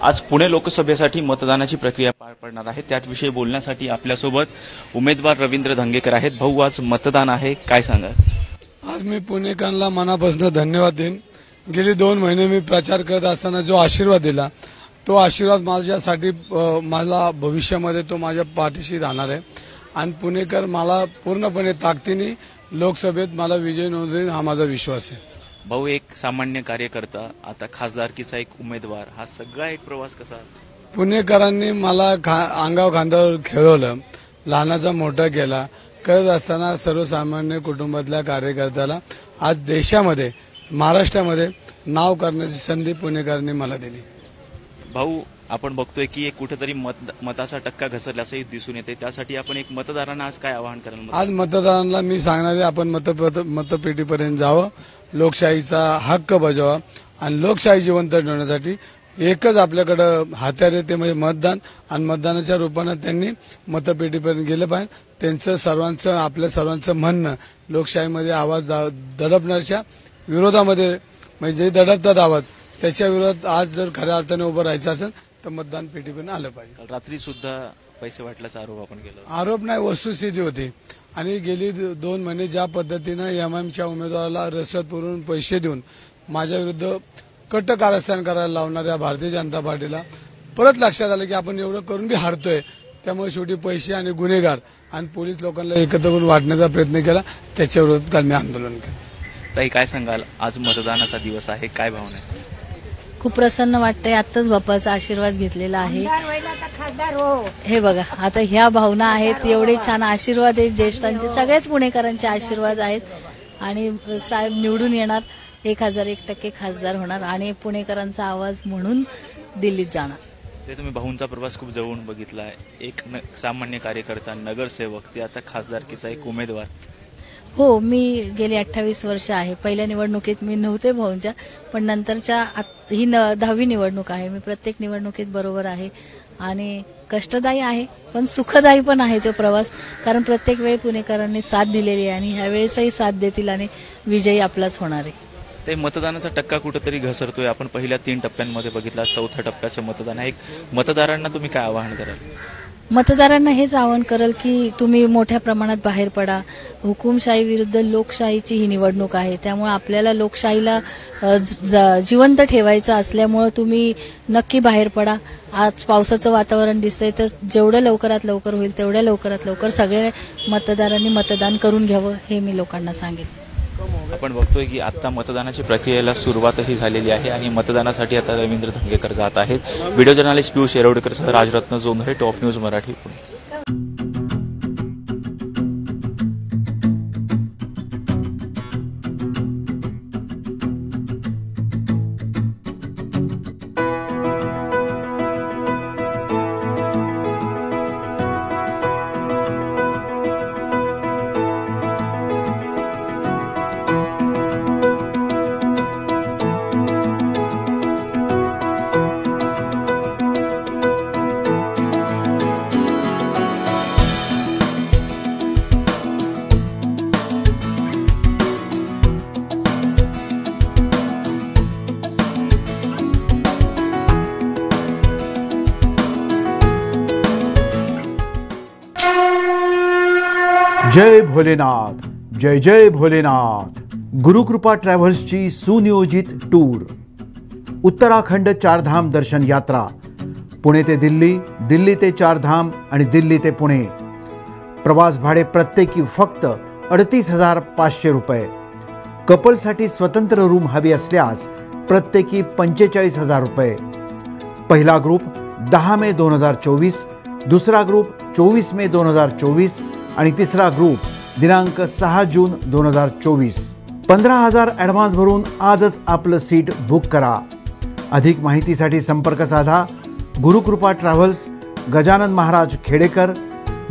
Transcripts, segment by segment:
आज पुणे लोकसभेसाठी मतदानाची प्रक्रिया पार पडणार आहे, त्याविषयी बोलण्यासाठी आपल्यासोबत उमेदवार रवींद्र धंगेकर आहेत। भाऊ, आज मतदान आहे, काय सांगा? आज मी पुणेकरांना मनापासून धन्यवाद देईन। गेली 2 महिने मी प्रचार करत असताना जो आशीर्वाद दिला तो आशीर्वाद माझ्यासाठी मला भविष्यामध्ये तो माझ्या पाठीशी राहणार आहे आणि पुणेकर मला पूर्णपणे ताकदीने लोकसभेत मला विजय नोंदवेल हा माझा विश्वास आहे। भाऊ, एक सामान्य कार्यकर्ता, आता खासदारकीचा एक उमेदवार, हा सगळा एक प्रवास कसा? पुणेकरांनी मला अंगावर खांद्यावर खेळवलं, लहानाचा मोठा केला। करत असताना सर्वसामान्य कुटुंबातल्या कार्यकर्त्याला आज देशामध्ये महाराष्ट्रामध्ये नाव करण्याची संधी पुणेकरांनी मला दिली। भाऊ, आपण बघतोय की एक कुठेतरी मताचा टक्का घसरल्याचंही दिसून येते, त्यासाठी आपण एक मतदारांना आज काय आवाहन कराल? आज मतदारांना मी सांगणार आहे, आपण मतपेटीपर्यंत जावं, लोकशाहीचा हक्क बजावा आणि लोकशाही जिवंत ठेवण्यासाठी एकच आपल्याकडे हत्यार आहे, ते म्हणजे मतदान। आणि मतदानाच्या रूपाने त्यांनी मतपेटीपर्यंत गेले पाहिजे। त्यांचं आपल्या सर्वांचं म्हणणं लोकशाहीमध्ये आवाज दडपण्याच्या विरोधामध्ये, म्हणजे जे दडपतात आवाज त्याच्या विरोधात आज जर खऱ्या अर्थाने उभं राहायचं असेल तर मतदान पेटीपर्यंत आलं पाहिजे। रात्री सुद्धा पैसे वाटल्याचा आरोप आपण केला। आरोप नाही, वस्तुस्थिती होती। आणि गेली 2 महिने ज्या पद्धतीनं एमआयएमच्या उमेदवाराला रसद पुरवून पैसे देऊन माझ्या विरुद्ध कट कारस्थान करायला लावणाऱ्या भारतीय जनता पार्टीला परत लक्षात आलं की आपण एवढं करून बी हारतोय, त्यामुळे शेवटी पैसे आणि गुन्हेगार आणि पोलीस लोकांना एकत्र करून वाटण्याचा प्रयत्न केला, त्याच्या विरोधात काल मी आंदोलन केलं। ताई, काय सांगाल? आज मतदानाचा दिवस आहे, काय भावना आहे? खूप प्रसन्न वाटतंय। आत्ताच बाप्पाचा आशीर्वाद घेतलेला आहे। हे बघा, आता ह्या भावना आहेत, एवढे छान आशीर्वाद आहेत ज्येष्ठांचे, सगळेच पुणेकरांचे आशीर्वाद आहेत आणि साहेब निवडून येणार, 1001% खासदार होणार आणि पुणेकरांचा आवाज म्हणून दिल्लीत जाणार। ते तुम्ही भाऊंचा प्रवास खूप जवळून बघितलाय, एक सामान्य कार्यकर्ता, नगरसेवक, ते आता खासदारकीचा एक उमेदवार। हो, मी गेली 28 वर्ष आहे। पहिल्या निवडणुकीत मी नव्हते भाऊंच्या, पण नंतरच्या ही 10वी निवडणूक आहे। मी प्रत्येक निवडणुकीत बरोबर आहे आणि कष्टदायी आहे पण सुखदायी पण आहे तो प्रवास, कारण प्रत्येक वेळी पुणेकरांनी साथ दिलेली आहे आणि ह्यावेळेसही साथ देतील आणि विजयी आपलाच होणार आहे। ते मतदानाचा टक्का कुठेतरी घसरतोय, आपण पहिल्या 3 टप्प्यांमध्ये बघितला, 4थ्या टप्प्याचं मतदान आहे। एक मतदारांना तुम्ही काय आवाहन कराल? मतदारांना हेच आवाहन करेल की तुम्ही मोठ्या प्रमाणात बाहेर पडा। हुकुमशाही विरुद्ध लोकशाहीची ही निवडणूक आहे, त्यामुळे आपल्याला लोकशाहीला जिवंत ठेवायचं असल्यामुळे तुम्ही नक्की बाहेर पडा। आज पावसाचं वातावरण दिसतंय, तर जेवढं लवकरात लवकर होईल तेवढ्या लवकरात लवकर सगळे मतदारांनी मतदान करून घ्यावं, हे मी लोकांना सांगेन। आपण बघतोय की आता मतदानाची प्रक्रियेला सुरुवातही झालेली आहे आणि मतदानासाठी आता रवींद्र धंगेकर जात आहेत। व्हिडिओ जर्नलिस्ट पियुष येरवडेकरसह राजरत्न जोंधळे, टॉप न्यूज मराठी, पुणे। जय भोलेनाथ, जय जय भोलेनाथ। गुरुकृपा ट्रॅव्हल्सची सुनियोजित टूर, उत्तराखंड 4 धाम दर्शन यात्रा, पुणे ते दिल्ली, दिल्ली ते 4 धाम आणि दिल्ली ते पुणे। प्रवास भाडे प्रत्येकी फक्त 38,500 रुपये। कपलसाठी स्वतंत्र रूम हवी असल्यास प्रत्येकी 45,000 रुपये। पहिला ग्रुप 10 मे 2024, दुसरा ग्रुप 24 मे 2024 आणि तिसरा ग्रुप दिनांक 6 जून 2024। 15,000 ॲडव्हान्स भरून आजच आपलं सीट बुक करा। अधिक माहितीसाठी संपर्क साधा गुरुकृपा ट्रॅव्हल्स, गजानन महाराज खेडेकर,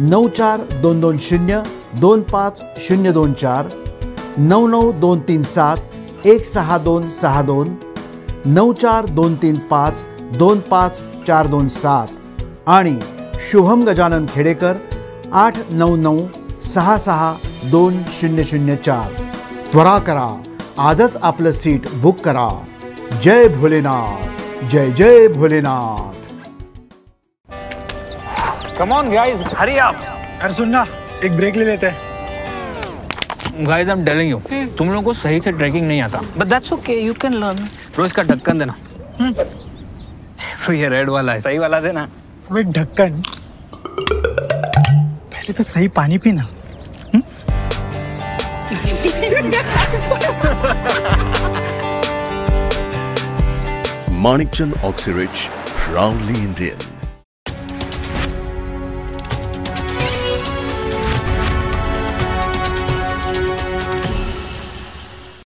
9422025024, 9923716262, 9423525427 आणि शुभम गजानन खेडेकर 8996620004। त्वरा करा, आजच आपलं सीट बुक करा। जय भोलेनाथ। जय जय Bholenath. Come on guys, hurry up. यार सुन ना, एक ब्रेक ले लेते हैं। Guys I am telling you, तुम लोगों को सही से ट्रैकिंग नहीं आता, but that's okay, you can learn. रोज का ढक्कन देना। ये रेड वाला है, सही वाला देना। अबे ढक्कन, पहले तो सही पानी पीना। Manikchand Oxyrich, proudly Indian.